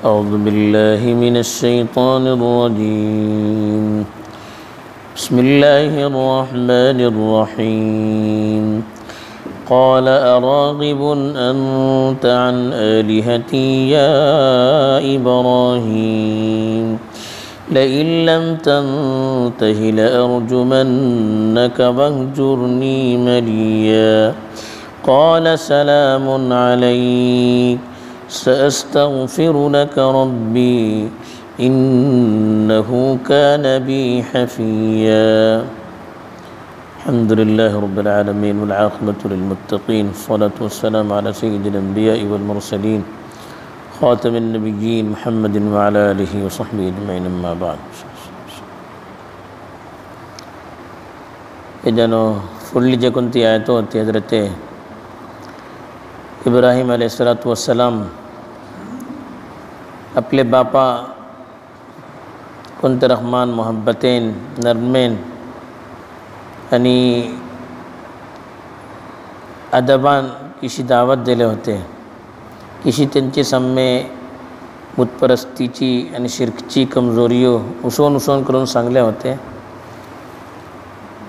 أعوذ بالله من الشيطان الرجيم بسم الله الرحمن الرحيم قال أراغب أنت عن آلهتي يا إبراهيم لئن لم تنته لأرجمنك واهجرني مليا قال سلام عليك سأستغفر لك ربي إنه كان بي حفيا الحمد لله رب العالمين والعاقبة للمتقين الصلاة والسلام على سيد الأنبياء والمرسلين خاتم النبيين محمد وعلى آله وصحبه أجمعين أما بعد جانو فلی جکنتی آیتوں ہوتی حضرت ابراہیم علیہ السلام اپنے باپا کنت رحمان محبتین نرمین یعنی ادبان کسی دعوت دلے ہوتے کسی تنچے سمیں بت پرستیچی یعنی شرکچی کمزوریو اسون کرن سانگلے ہوتے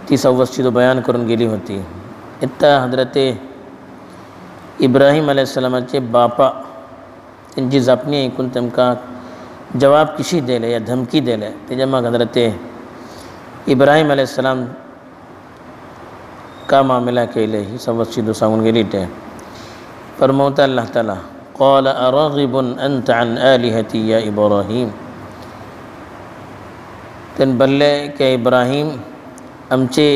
تی سوّس چیزو بیان کرن گیلی ہوتی اتا حضرت ابراہیم علیہ السلام چے باپا تنچی زپنی کن تم کا جواب کسی دے لے یا دھمکی دے لے تجمع حضرت ابراہیم علیہ السلام کا معاملہ کے لئے ہی سوّس چیزو سانگن گیلی ٹے فرموتا اللہ تعالیٰ قال اراغب انت عن آلہتی یا ابراہیم تن بلے کہ ابراہیم امچے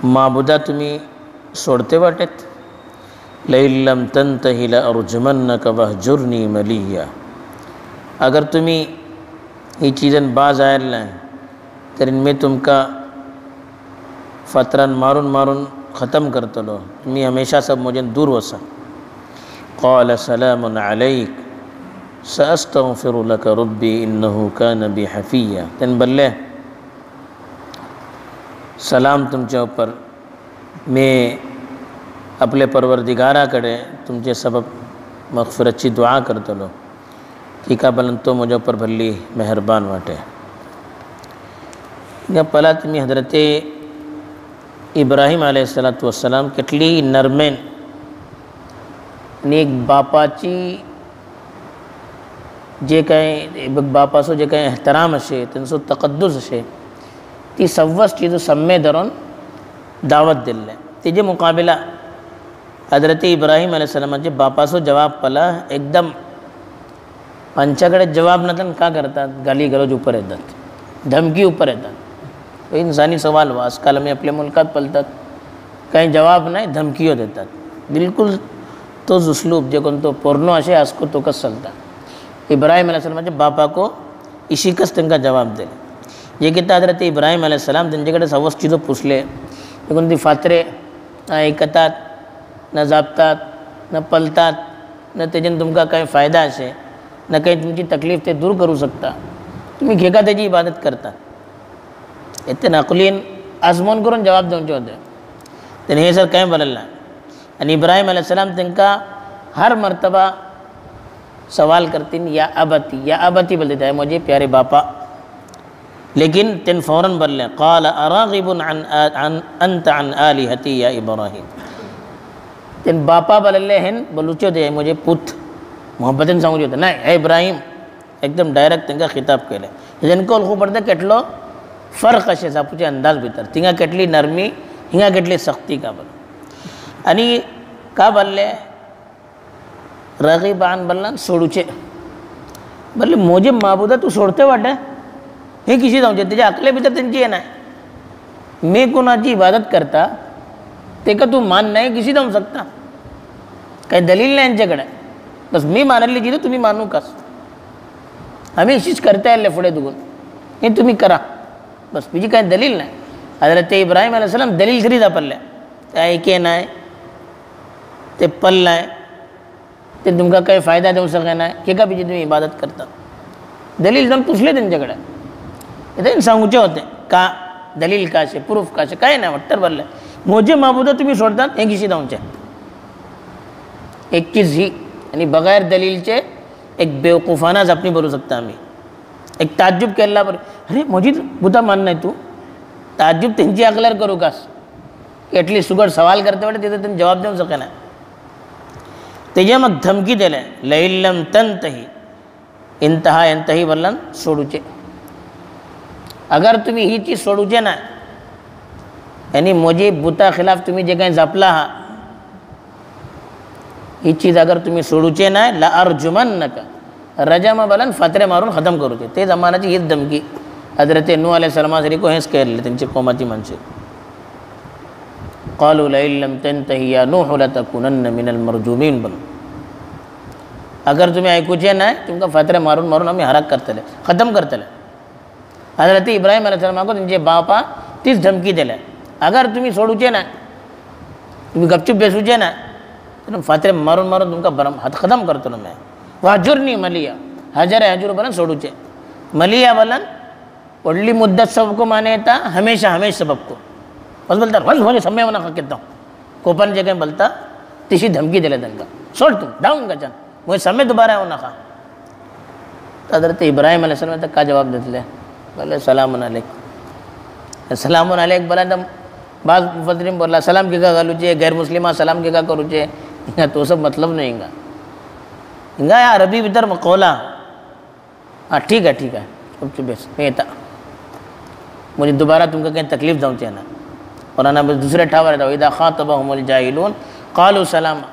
معبودہ تمہیں سوڑتے واٹت لئن لم تنتہی لأرجمنک وہجرنی ملیہ اگر تمہیں یہ چیزیں باز آئل لائیں تر ان میں تم کا فتران مارن ختم کرتا لو تمہیں ہمیشہ سب مجھے دور وسا قال سلام علیک سأستغفر لک ربی انہو کان بی حفیہ تن بلے سلام تم چے اوپر میں اپنے پروردگارہ کرے تم چے سبب مغفرت چی دعا کرتا لو کی کا بلن تو مجھے اوپر بھلی مہربان واٹے یا پلا تمہیں حضرت ابراہیم علیہ السلام کتلی نرمین ایک باپا چی جے کہیں باپا سو جے کہیں احترام شے تنسو تقدس شے تی سوّس چیزو سمے درون دعوت دل لے تیجے مقابلہ حضرت ابراہیم علیہ السلام جے باپا سو جواب پلا ایک دم پنچا کڑے جواب نہ تن کا کرتا گالی گلوج اوپر ہے دت دھمکی اوپر ہے دت کوئی انسانی سوال ہوا اس کال میں اپنے ملکات پلتا کہیں جواب نہیں دھمکیوں دیتا بالکل تو اسلوب جو کن تو پورنو آشے اس کو تو کس سلتا ابراہیم علیہ السلام جے باپا کو اسی کس تن کا جواب دے یہ کہتا حضرت ابراہیم علیہ السلام دن جگہ سوّس چیزوں پوچھ لے لیکن دی فاترے نہ ایکتات نہ ضابطات نہ پلتات نہ تیجن تم کا کہیں فائدہ سے نہ کہیں تم کی تکلیف تے دور کرو سکتا تمہیں کھیکا تیجی عبادت کرتا اتنے نقلین آزمون کرن جواب دوں چاہتے تنہیں سر کہیں بل اللہ یعنی ابراہیم علیہ السلام تن کا ہر مرتبہ سوال کرتی یا ابتی بل دیتا ہے مجھے پیارے باپا لیکن تن فوراً بل لیں قال اراغب انت عن آلہتی یا ابراہیم تن باپا بل لیں ہن بلوچو دے مجھے پت محبتن سمجھو دے نہیں اے ابراہیم ایک دم ڈائریکٹ تنگا خطاب کے لیں جن کو الخو پڑھتے کٹلو فرق ہے سا پوچھے انداز بیتر تنگا کٹلی نرمی ہنگا کٹلی سختی کا بل یعنی کا بل لیں راغبان بلن سوڑوچے بلے مجھے معبودہ تو سوڑتے واٹے ہی کسی داؤں چاہتے جا عقلے بھی تنچی ہے نا میں کو نہ جی عبادت کرتا تیکا تو مان نہیں کسی داؤں سکتا کہیں دلیل نہیں جگڑے بس میں مان لیجیے تو تمہیں مانوں کس ہمیں اس چیز کرتا ہے اللہ فڑے دگن یہ تمہیں کرا بس بیجی کہیں دلیل نہیں حضرت ابراہیم علیہ السلام دلیل خریدا پل لے آئے کہ نہ ہے تے پل لائے تے تم کا کہیں فائدہ دے اسے کہنا ہے کہ بیجی تمہیں عبادت کرتا دلیل دن پوچھ لے دن جگڑے یہ تو انسان اونچے ہوتے ہیں کا دلیل کا سے پروف کا سے کہیں نہ وٹر بل لے مجھے معبودہ تمہیں چھوڑتا ایک کسی دا اونچے ایک چیز ہی یعنی بغیر دلیل چے एक बेवकूफाना जपणी बोलू शकता आम्ही. एक ताज्जुब केला बरं, अरे मोजी बुद्धा मान नाही तू, ताज्जुब त्यांची अकलार करू कास, એટલી સુગડ સવાલ કરતા હોય તે તેને જવાબ દેવું શકે ને. तेजे मग धमकी दिले, लैल्लम तंतही इंतहा इंतही वल्लन सोडूचे. अगर तुम्ही ही चीज सोडूचे ना, यानी मोजी बुता खिलाफ तुम्ही जे काही जपला हा, ही चीज अगर तुम्ही सोडूचे ना, ला अर्जुमन्नका रजम बलन फतरे मारून खतम करूचे. ते जमानाची हीच धमकी हजरत नूह अलैहिस्सलाम को हेच केले त्यांची कौमाची माणसे. قالوا لئن لم تنتهي या नूह लतकुनन्न मिनल मरजुमीन बन. अगर तुम्ही ऐकूचे नाही, तुमका फतरे मारून मारून आम्ही हराक करतले, खतम करतले. हजरत इब्राहिम अलैहिस्सलाम को त्यांचे बापा तीच धमकी दिले, अगर तुम्ही सोडूचे ना, तुम्ही गपचूप बेसूचे ना, तर फतरे मारून मारून तुमका हात खतम करतो ना मैं. वाजुरनी मलिया हजर हजूर बलन सोडूचे. मलिया बलन वडली मुद्दत सबको माने येता, हमेशा हमेशा सबको बस बोलता बस होणे समय म्हणा कहता कोपन जे काही बोलता तिशी धमकी दिले त्यांना, सोड तू डाऊन का छान मुझे समय दोबारा हो नका. हजरत इब्राहिम अलैहिस्सलाम का जवाब देतले, बोले सलामुन अलैक. सलामुन अलैक बोला तर बाज मुफस्सिरीन बोलला सलाम के का घालूचे, गैर मुस्लिमा सलाम के का करूचे, हिंगा तो सब मतलब नाही. हिंगा हिंगा या अरबी भीतर मकोला हाँ ठीक है चुप बेस मैं येता, मुझे दोबारा तुमका काही तकलीफ जाऊचे ना. और ना दुसरे ठावर येतो, इदा खातबहुमुल जाहिलून कालू सलामा.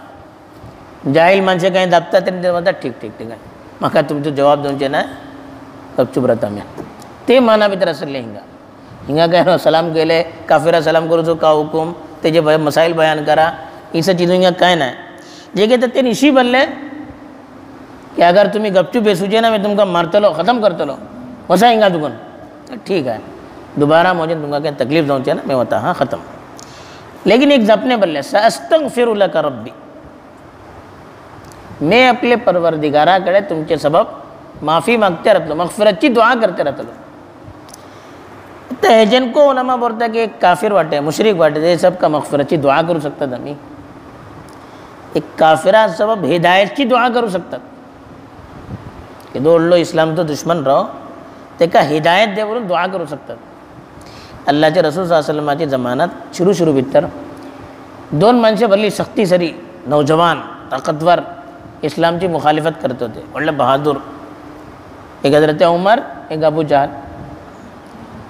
जाहिल माणसे काही दाबतात तरी ते म्हणतात ठीक आहे, माका तुमचं जवाब देऊचे ना, गपचूप राहता मी. ते माना भितर असले हिंगा हिंगा काय सलाम केले, काफिरा सलाम करूचो का हुकुम, त्याचे मसाईल बयान करा, इस चीज़ हिंगा काय नाही. जे घेतात ते निशी बनले की अगर तुम्ही गपचूप बेसूचे ना, मैं तुमका मारतलो ख़त्म करतलो, वसा हिंगा तुकन ठीक है, दोबारा मुझे तुमका क्या तकलीफ जाऊँचे ना, मैं होता हाँ ख़त्म. लेकिन एक जपने बल्ले सअस्तगफिरु लका रब्बी, मैं अपने परवरदिगाराकडे तुमचे सबब माफ़ी मागते रहतलो, मगफिरतची दुआ करते रहतलो. तर हेजन को उलमा बोलता की एक काफिर वाटे, मुशरिक वाटे, ते सब का मगफिरतची दुआ करू शकतात. आम्ही एक काफिरा सबब हिदायतची दुआ करू शकतात की दोडलो इस्लाम तो दुश्मन राहो, ते का हिदायत दे बोलून दुआ करू शकतात. अल्लाहचे रसूल सल्लल्लाहु अलैहि वसल्लमची जमानात शुरू भीतर दोन माणसे भरली सख्ती सरी नौजवान ताकतवर इस्लामची मुखालिफत करत होते, म्हणलं बहादूर. एक हजरत उमर, एक अबू जहल.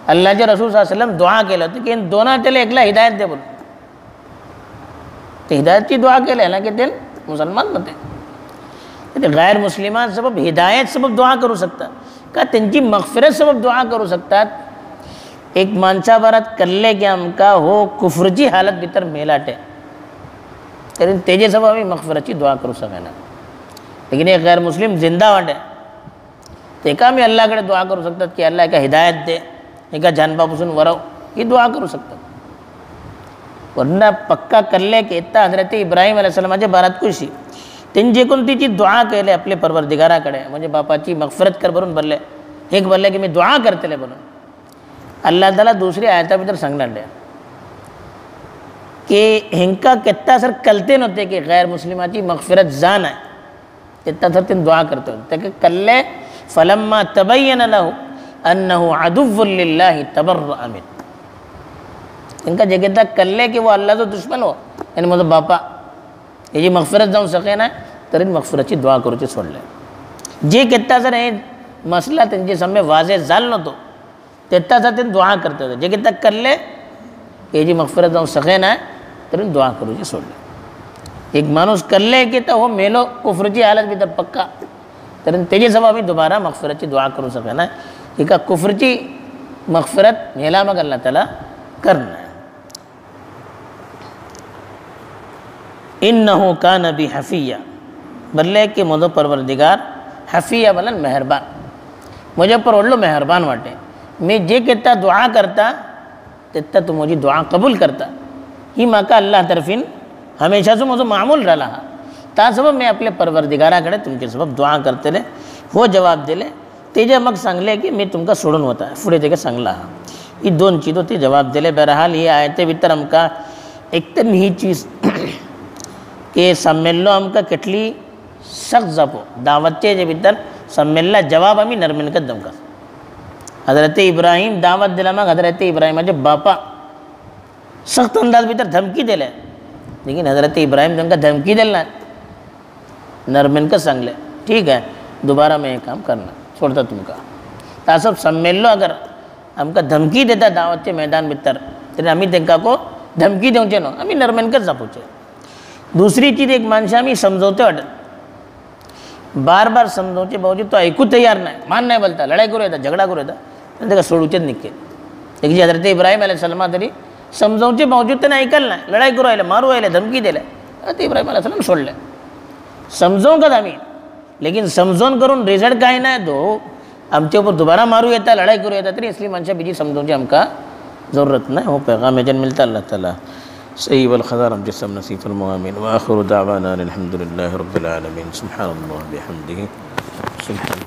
अल्लाहचे रसूल सल्लल्लाहु अलैहि वसल्लम दुआ केलं होतं की दोनातले एकला हिदायत दे बोलून. ते हिदायतची दुआ केली ना की ते मुसलमान होते. ते गैर मुस्लिमान सबब हिदायत सबब दुआ करू शकतात का, त्यांची मगफिरत सबब दुआ करू शकतात. एक माणसाभरात कल्ले की आमका हो कुफरची हालत भितर मेलाटे, तरी तेजे सबब आम्ही मगफिरतची दुआ करू सकेना. लेकिन एक गैर मुस्लिम जिंदा वाटे, ते का मी अल्लाहकडे दुआ करू शकतात की अल्लाह एका हिदायत दे, एका जानबापासून वरव, ही दुआ करू शकतात. वरना पक्का कल्ले की इत्ता हजरत इब्राहिम अलैहिस्सलामाच्या बारात खुशी त्यांनी जे कोणतीची दुआ केले आपले परवरदिगाराकडे, म्हणजे बापाची मगफिरत कर भरून बोलले, एक बोलले की मी दुआ करतले म्हणून. अल्लाह ताला दूसरी आयता भीतर सांगणार की हेंका कितना सर कलते नव्हते की गैर मुस्लिमाची मगफिरत जान आहे, तितना सर ते दुआ करते होते ते कल्ले फलम्मा तबय्यन लहू अन्नहु अदुव्वुन लिल्लाहि तबर्रअ मिन. इनका जगह कल्ले की वो अल्लाह तो दुश्मन हो, यानी माझा बापा याची मगफिरत जाऊ सके ना, तरी मगफिरतची दुआ करूचे सोडले. जे कितना सर हे मसला त्यांचे सामने वाजे झाल नव्हतो, तितना सर ते दुआ करते होते. जे कितना कल्ले याची मगफिरत जाऊ सके ना, तरी दुआ करूचे सोडले. एक माणूस कल्ले की तर हो मेलो कुफरची हालत भी तर पक्का, तरी त्याची सबब आम्ही दोबारा मगफिरतची दुआ करू सके ना. एका कुफरची मगफिरत मेला मग अल्लाह ताला करना. इन्नहु कान बी हफिया, बल्ले कि मुझो परवरदिगार हफिया बलन मेहरबान, मुझे पर ओढलो मेहरबान वाटे. मैं जे कितना दुआ करता तितना तू मुझी दुआ कबूल करता. ही माका अल्लाह तरफीन हमेशाचं माझं मामूल राहिला हा. त्या सबब मी आपल्या परवरदिगाराकडे तुमचे सबब दुआ करतले, हो जवाब दिले. तेजे मग सांगले की मी तुमका सोडून होता, पुढे ते सांगला हा. ही दोन चीजो ते जवाब दिले. बहरहाल ही आयते भीतर आमका एक तर ही चीज के सम्मेलनो आमका કેટલી سخت زپو دعوتیں جب ادھر سمیلا جواب ہمیں نرمن کا دم کا حضرت ابراہیم دعوت دلاما حضرت ابراہیم جب باپا سخت انداز بھی ادھر دھمکی دے لے لیکن حضرت ابراہیم جن کا دھمکی دلنا ہے نرمن کا سنگ لے ٹھیک ہے دوبارہ میں یہ کام کرنا چھوڑتا تم کا تاسب سمیلو اگر ہم کا دھمکی دیتا دعوت کے میدان بتر تیرے ہمیں دنکا کو دھمکی دوں چنو ہمیں نرمن کا زپوچے دوسری چیز ایک مانشا میں سمجھوتے اڈر بار بار سمجھوچے باوجود تو ایکو تیار نہ ہے مان نہیں بولتا لڑائی کرو رہتا جھگڑا کرو رہتا دیکھا سوڑوچے نکے لیکن حضرت ابراہیم علیہ السلام تری سمجھوچے باوجود تو نہ ایکل نہ لڑائی کرو ہے مارو ہے دھمکی دے لے حضرت ابراہیم علیہ السلام چھوڑ لے سمجھوں کا دھمین لیکن سمجھون کروں ریزلٹ کا ہی نہ ہے تو ہم کے اوپر دوبارہ مارو ہے لڑائی کرو ہے تری اس لیے منشا بیجی سمجھوچے ہم کا ضرورت نہ ہے وہ پیغام جن ملتا اللہ تعالیٰ صحیح والخضار ہم جسم نصیف المؤمن وآخر دعوانا الحمدللہ رب العالمین سبحان اللہ بحمدہ سبحان